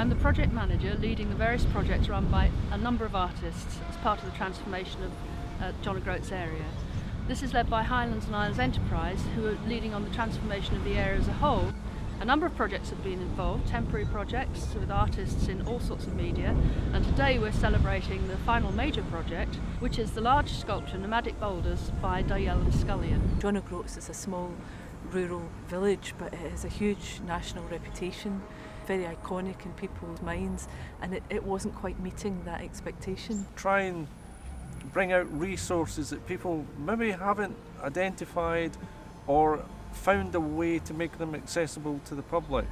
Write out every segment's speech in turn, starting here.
I'm the project manager leading the various projects run by a number of artists as part of the transformation of John of Groats area. This is led by Highlands and Islands Enterprise, who are leading on the transformation of the area as a whole. A number of projects have been involved, temporary projects with artists in all sorts of media, and today we're celebrating the final major project, which is the large sculpture Nomadic Boulders by Dalziel Scullion. John of Groats is a small rural village, but it has a huge national reputation, very iconic in people's minds, and it wasn't quite meeting that expectation. Try and bring out resources that people maybe haven't identified or found a way to make them accessible to the public.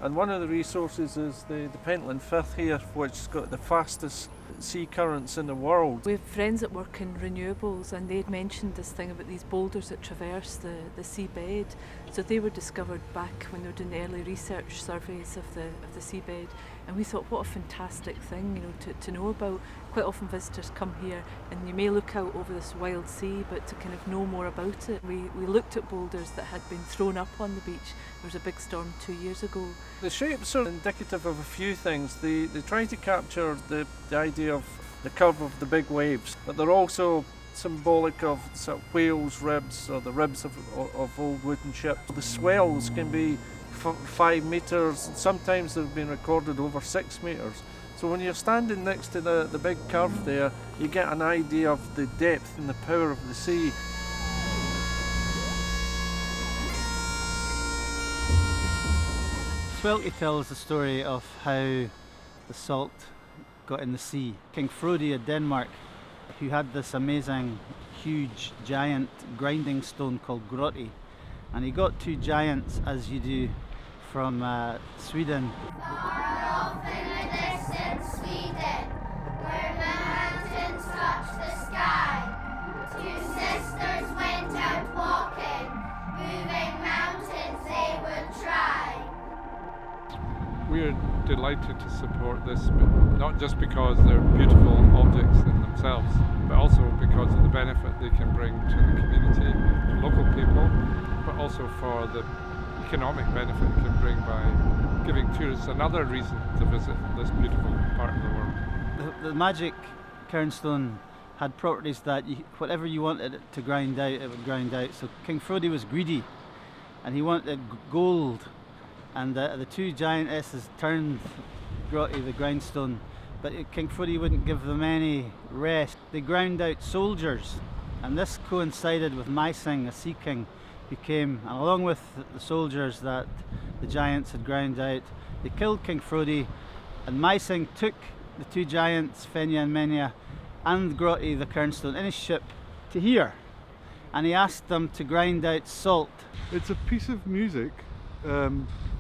And one of the resources is the Pentland Firth here, which has got the fastest sea currents in the world. We have friends that work in renewables, and they had mentioned this thing about these boulders that traverse the seabed. So they were discovered back when they were doing the early research surveys of the seabed, and we thought, what a fantastic thing, to know about. Quite often visitors come here and you may look out over this wild sea, but to kind of know more about it. We looked at boulders that had been thrown up on the beach. There was a big storm 2 years ago. The shapes are indicative of a few things. They try to capture the idea of the curve of the big waves, but they're also symbolic of sort of whales' ribs, or the ribs of old wooden ships. The swells can be 5 metres, and sometimes they've been recorded over 6 metres. So when you're standing next to the big curve there, you get an idea of the depth and the power of the sea. Swell tells the story of how the salt got in the sea. King Frodi of Denmark, who had this amazing, huge, giant grinding stone called Grotty, and he got 2 giants, as you do, from Sweden. Far off in the distant Sweden, where the mountains touch the sky, 2 sisters went out walking, moving mountains they would try. We're delighted to support this, not just because they're beautiful objects in themselves, but also because of the benefit they can bring to the community, to local people, but also for the economic benefit it can bring by giving tourists another reason to visit this beautiful part of the world. The magic cairnstone had properties that whatever you wanted it to grind out, it would grind out. So King Frodi was greedy, and he wanted gold, and the 2 giantesses turned Grotty, the grindstone, but King Frodi wouldn't give them any rest. They ground out soldiers, and this coincided with Mysing, a sea king, who came, and along with the soldiers that the giants had ground out, they killed King Frodi, and Mysing took the 2 giants, Fenja and Menja, and Grotty, the cairnstone, in his ship to here, and he asked them to grind out salt. It's a piece of music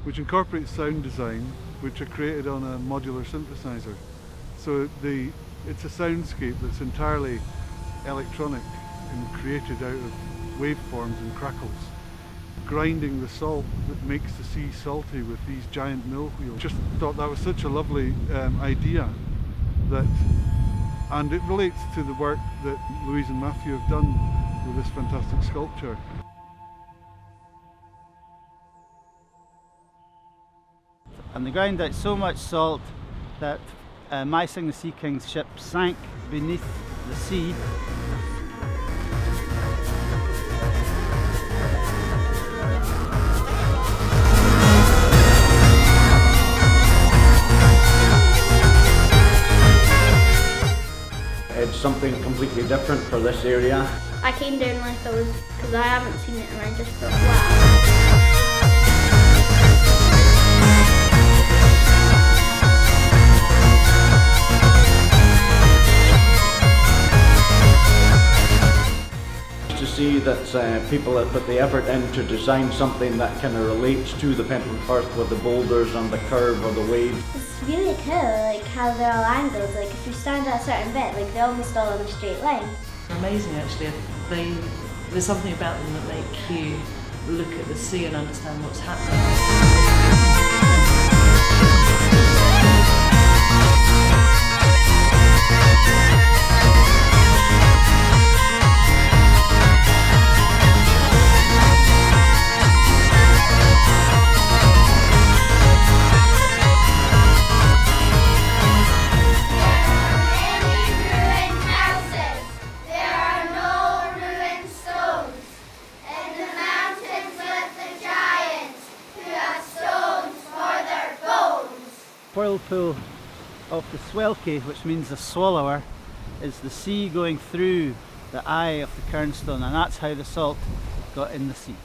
which incorporates sound design, which are created on a modular synthesizer. So it's a soundscape that's entirely electronic and created out of waveforms and crackles. Grinding the salt that makes the sea salty with these giant mill wheels. Just thought that was such a lovely idea, and it relates to the work that Louise and Matthew have done with this fantastic sculpture. And they ground out so much salt that Mysing, the Sea King's ship, sank beneath the sea. It's something completely different for this area. I came down with those because I haven't seen it, and I just thought, wow. To see that people have put the effort in to design something that kind of relates to the Pentland Firth with the boulders and the curve of the wave. It's really cool, like how they're all angled. Like if you stand at a certain bit, like they're almost all in a straight line. Amazing, actually. There's something about them that make you look at the sea and understand what's happening. whirlpool of the swelky, which means the swallower, is the sea going through the eye of the kernstone, and that's how the salt got in the sea.